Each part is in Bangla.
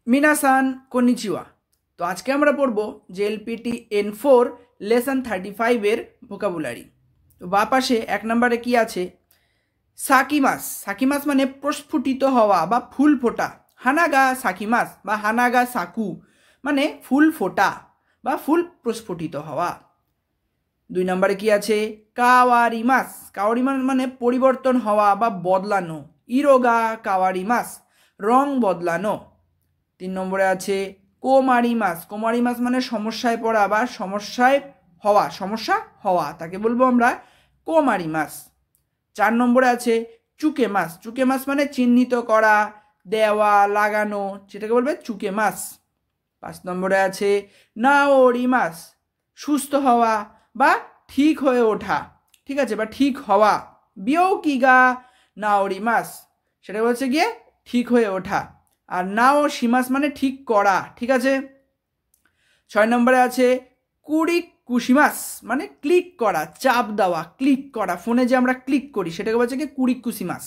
মিনাসান কনিচিওয়া। তো আজকে আমরা পড়ব জেএলপিটি N4 লেসন 35 এর ভোকাবুলারি। তো বা পাশে 1 নম্বরে কি আছে? সাকিমাস। সাকিমাস মানে প্রস্ফুটিত হওয়া বা ফুল ফোটা। হানাগা সাকিমাস বা হানাগা সাকু মানে ফুল ফোটা বা ফুল প্রস্ফুটিত হওয়া। 2 নম্বরে কি আছে? কাওয়ারিমাস। কাওয়ারিমাস মানে পরিবর্তন হওয়া বা বদলানো। ইরোগা কাওয়ারিমাস রং বদলানো। 3 নম্বরে আছে কোমারিমাস। কোমারিমাস মানে সমস্যায় পড়া বা সমস্যায় হওয়া, সমস্যা হওয়া, তাকে বলবো আমরা কোমারিমাস। 4 নম্বরে আছে চুকেমাস। চুকেমাস মানে চিহ্নিত করা, দেওয়া, লাগানো, সেটাকে বলবে চুকেমাস। 5 নম্বরে আছে নাওরিমাস। সুস্থ হওয়া বা ঠিক হয়ে ওঠা, ঠিক আছে, বা ঠিক হওয়া। বিয়োকিগা নাওরিমাস সেটা হচ্ছে গিয়ে ঠিক হয়ে ওঠা। আর নাও শিমাস মানে ঠিক করা, ঠিক আছে। 6 নম্বরে আছে কুরিক কুশিমাস মানে ক্লিক করা, চাপ দেওয়া, ক্লিক করা, ফোনে যে আমরা ক্লিক করি সেটাকে বলছে কি কুরিক কুশিমাস।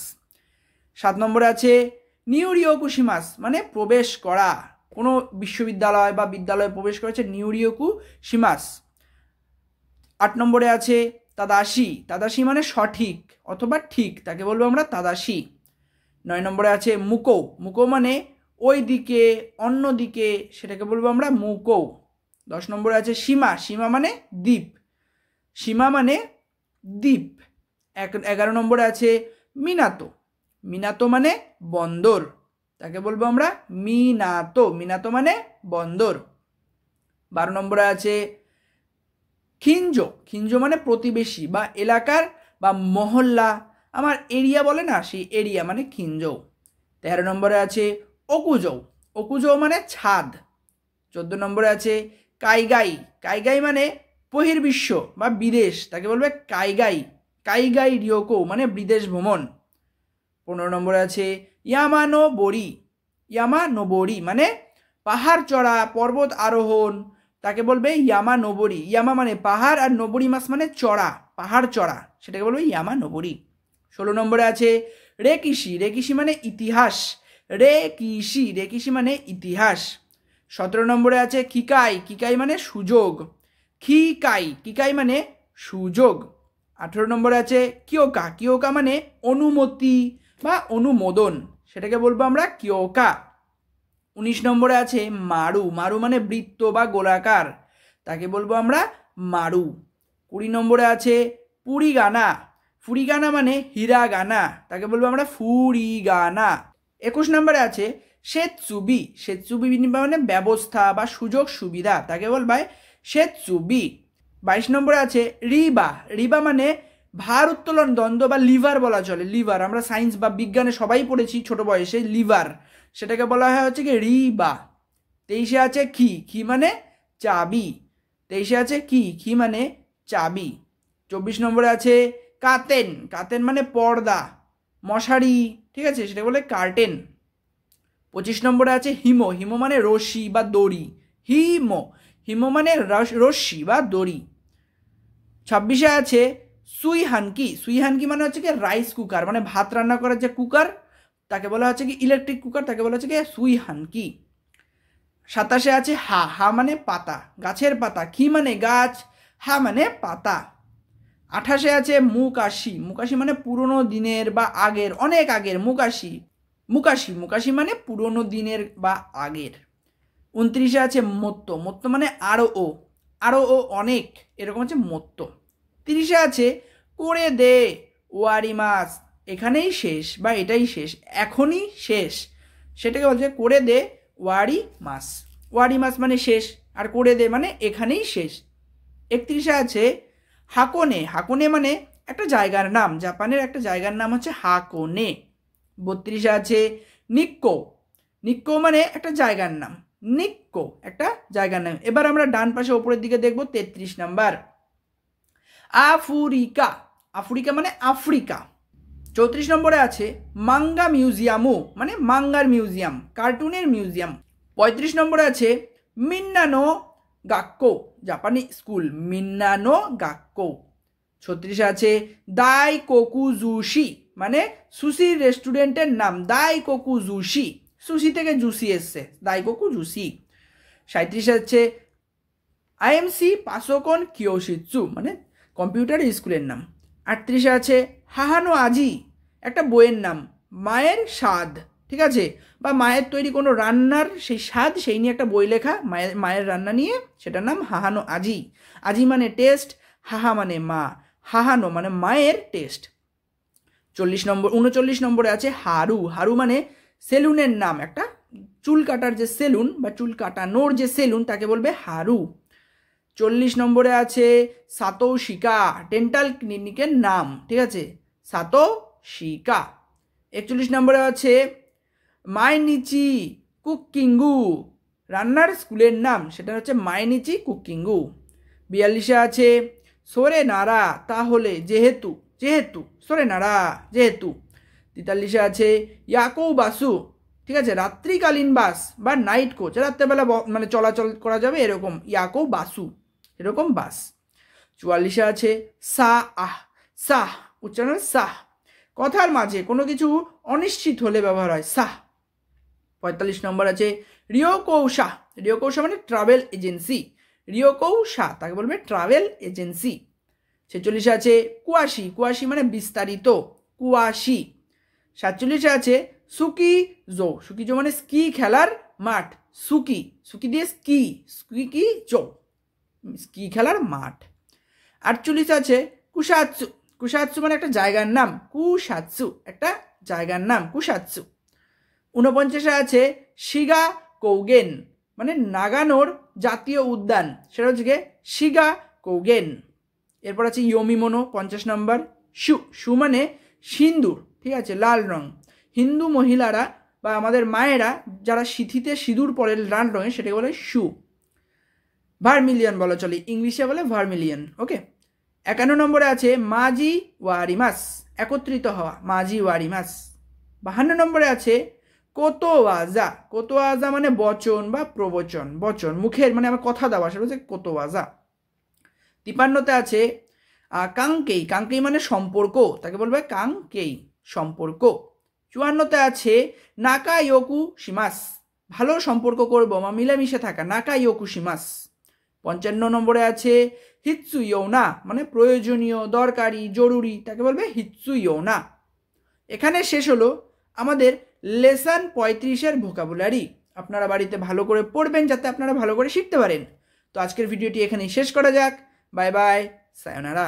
7 নম্বরে আছে নিউরিও কুশিমাস মানে প্রবেশ করা, কোনো বিশ্ববিদ্যালয় বা বিদ্যালয়ে প্রবেশ করেছে নিউরিও কুশিমাস। 8 নম্বরে আছে তাদাশি। তাদাশি মানে সঠিক অথবা ঠিক, তাকে বলবো আমরা তাদাশি। 9 নম্বরে আছে মুকো। মুকো মানে ওই দিকে, অন্য দিকে, সেটাকে বলবো আমরা মুকো। 10 নম্বরে আছে সীমা। সীমা মানে দ্বীপ। সীমা মানে দ্বীপ। 11 নম্বরে আছে মিনাতো। মিনাতো মানে বন্দর, তাকে বলবো আমরা মিনাতো। মিনাতো মানে বন্দর। 12 নম্বরে আছে খিঞ্জো। খিঞ্জো মানে প্রতিবেশী বা এলাকার বা মহল্লা, আমার এরিয়া বলে না, সেই এরিয়া মানে খিঞ্জো। 13 নম্বরে আছে ওকুজো। ওকুজো মানে ছাদ। 14 নম্বরে আছে কাইগাই। কাইগাই মানে বহির্বিশ্ব বা বিদেশ, তাকে বলবে কাইগাই। কাইগাই রিওকো মানে বিদেশ ভ্রমণ। 15 নম্বরে আছে ইয়ামানো বরি। ইয়ামানো বরি মানে পাহাড় চড়া, পর্বত আরোহণ, তাকে বলবে ইয়ামা নোবরি। ইয়ামা মানে পাহাড় আর নোবরি মাস মানে চড়া, পাহাড় চড়া, সেটাকে বলবে ইয়ামা নোবরি। 16 নম্বরে আছে রেকিশি। রেকিশি মানে ইতিহাস। রেকিশি, রেকিশি মানে ইতিহাস। 17 নম্বরে আছে কিকাই। কিকাই মানে সুযোগ। খিকাই, কিকাই মানে সুযোগ। 18 নম্বরে আছে কিয়োকা। কিয়োকা মানে অনুমতি বা অনুমোদন, সেটাকে বলবো আমরা কিয়োকা। 19 নম্বরে আছে মারু। মারু মানে বৃত্ত বা গোলাকার, তাকে বলবো আমরা মারু। 20 নম্বরে আছে ফুরিগানা। ফুরিগানা মানে হিরাগানা, তাকে বলবো আমরা ফুরিগানা। 21 নম্বরে আছে সেতসুবি। সেতসুবি মানে ব্যবস্থা বা সুযোগ সুবিধা, তাকে বলবে সেতসুবি। 22 নম্বরে আছে রিবা। রিবা মানে ভার উত্তোলন দ্বন্দ্ব বা লিভার বলা চলে। লিভার আমরা সায়েন্স বা বিজ্ঞানে সবাই পড়েছি ছোট বয়সে, লিভার, সেটাকে বলা হয় হচ্ছে কি রিবা। 23 আছে কি। কি মানে চাবি। 23 আছে কি। কি মানে চাবি। 24 নম্বরে আছে কাতেন। কাতেন মানে পর্দা, মশারি, ঠিক আছে, সেটা বলে কার্টেন। 25 নম্বরে আছে হিমো। হিমো মানে রশি বা দড়ি। হিমো, হিমো মানে রশ্মি বা দড়ি। 26 আছে সুইহানকি। সুইহানকি মানে হচ্ছে কি রাইস কুকার, মানে ভাত রান্না করার যে কুকার, তাকে বলা হচ্ছে কি ইলেকট্রিক কুকার, তাকে বলা হচ্ছে কি সুইহানকি। 27 আছে হা। হা মানে পাতা, গাছের পাতা। কি মানে গাছ, হা মানে পাতা। 28 আছে মুকাশি। মুকাশি মানে পুরনো দিনের বা আগের, অনেক আগের, মুকাশি। মুকাশি, মুকাশি মানে পুরনো দিনের বা আগের। 29 আছে মত্ত। মত্ত মানে আরো ও, আরো ও অনেক, এরকম হচ্ছে মত্ত। 30 আছে করে দে ওয়ারিমাস। এখানেই শেষ বা এটাই শেষ, এখনই শেষ, সেটাকে বলছে করে দে ওয়ারি মাস। ওয়ারি মাস মানে শেষ, আর করে দে মানে এখানেই শেষ। 31 আছে হাকোনে। হাকোনে মানে একটা জায়গার নাম, জাপানের একটা জায়গার নাম হচ্ছে হাকোনে। 32 আছে নিক্কো। নিক্কো মানে একটা জায়গার নাম, নিক্কো একটা জায়গার নাম। এবার আমরা ডান পাশে ওপরের দিকে দেখব 33 নাম্বার আফ্রিকা। আফ্রিকা মানে আফ্রিকা। 34 নম্বরে আছে মাঙ্গা মিউজিয়ামও মানে মাঙ্গার মিউজিয়াম, কার্টুনের মিউজিয়াম। 35 নম্বরে আছে মিন্নানো গাক্কো, জাপানি স্কুল, মিন্নানো গাক্কো। 36 আছে দাইকোকুজুশি মানে সুশি রেস্টুরেন্টের নাম, দাইকোকুজুশি সুশি থেকে জুসি এসছে, দাইকোকু জুসি। 37 হচ্ছে আইএমসি পাসোকন কিয়োশিৎসু, মানে কম্পিউটার স্কুলের নাম। 38 আছে হাহানো আজি, একটা বইয়ের নাম, মায়ের স্বাদ, ঠিক আছে, বা মায়ের তৈরি কোনো রান্নার সেই স্বাদ, সেই নিয়ে একটা বই লেখা, মায়ের রান্না নিয়ে, সেটার নাম হাহানো আজি। আজি মানে টেস্ট, হাহা মানে মা, হাহানো মানে মায়ের টেস্ট। 39 নম্বরে আছে হারু। হারু মানে সেলুনের নাম, একটা চুল কাটার যে সেলুন বা চুল কাটানোর যে সেলুন তাকে বলবে হারু। 40 নম্বরে আছে সাতোশিকা, ডেন্টাল ক্লিনিকের নাম, ঠিক আছে, সাতোশিকা। 41 নম্বরে আছে মাইনিচি কুকিংগু, রান্নার স্কুলের নাম, সেটা হচ্ছে মাইনিচি কুকিংগু। 42 আছে সোরে নারা, তাহলে, যেহেতু, যেহেতু, সোরে নারা, যেহেতু। 43 আছে ইয়াকো বাসু, ঠিক আছে, রাত্রিকালীন বাস বা নাইট কোচ, রাত্রেবেলা মানে চলাচল করা যাবে এরকম, ইয়াকো বাসু, এরকম বাস। 44 আছে সা আহ, সাহ, উচ্চারণ সাহ, কথার মাঝে কোনো কিছু অনিশ্চিত হলে ব্যবহার হয় সাহ। 45 নম্বর আছে রিয়োকৌশা। রিয়োকৌশা মানে ট্রাভেল এজেন্সি, রিয়োকৌশা তাকে বলবে ট্রাভেল এজেন্সি। 46 আছে কুয়াশি। কুয়াশি মানে বিস্তারিত, কুয়াশি। 47 আছে সুকি জো। সুকি জো মানে স্কি খেলার মাঠ, সুকি, সুকি দিয়ে স্কি, স্কি জো, স্কি খেলার মাঠ। 48 আছে কুসাৎসু। কুসাৎসু মানে একটা জায়গার নাম, কুসাৎসু একটা জায়গার নাম, কুসাৎসু। 49 আছে শিগা কৌগেন, মানে নাগানোর জাতীয় উদ্যান, সেটা হচ্ছে শিগা কৌগেন। এরপর আছে ইয়োমিমোনো 50 নম্বর। শু, শু মানে সিন্দুর, ঠিক আছে, লাল রং। হিন্দু মহিলারা বা আমাদের মায়েরা যারা সিঁথিতে সিঁদুর পরে লাল রঙের, সেটাকে বলে শু। ভার্মিলিয়ন বলা চলে, ইংলিশে বলে ভার্মিলিয়ন, ওকে। 51 নম্বরে আছে মাজি ওয়ারিমাস, একত্রিত হওয়া, মাজি ওয়ারিমাস। 52 নম্বরে আছে কোতোয়াজা। কোতোয়াজা মানে বচন বা প্রবচন, বচন, মুখের মানে আমার কথা দেওয়া, সেটা হচ্ছে কোতোয়াজা। 53তে আছে কাংকেই। কাংকেই মানে সম্পর্ক, তাকে বলবে কাংকেই, সম্পর্ক। 54তে আছে নাকা ইয়োকু শিমাস, ভালো সম্পর্ক করবো বা মিলেমিশে থাকা, নাকা ইয়োকু শিমাস। 55 নম্বরে আছে হিৎসু ইয়োনা, মানে প্রয়োজনীয়, দরকারি, জরুরি, তাকে বলবে হিৎসু ইয়োনা। এখানে শেষ হলো আমাদের লেসন 35-এর ভোকাবুলারি। আপনারা বাড়িতে ভালো করে পড়বেন যাতে আপনারা ভালো করে শিখতে পারেন। তো আজকের ভিডিওটি এখানেই শেষ করা যাক। Bye bye, সায়োনারা।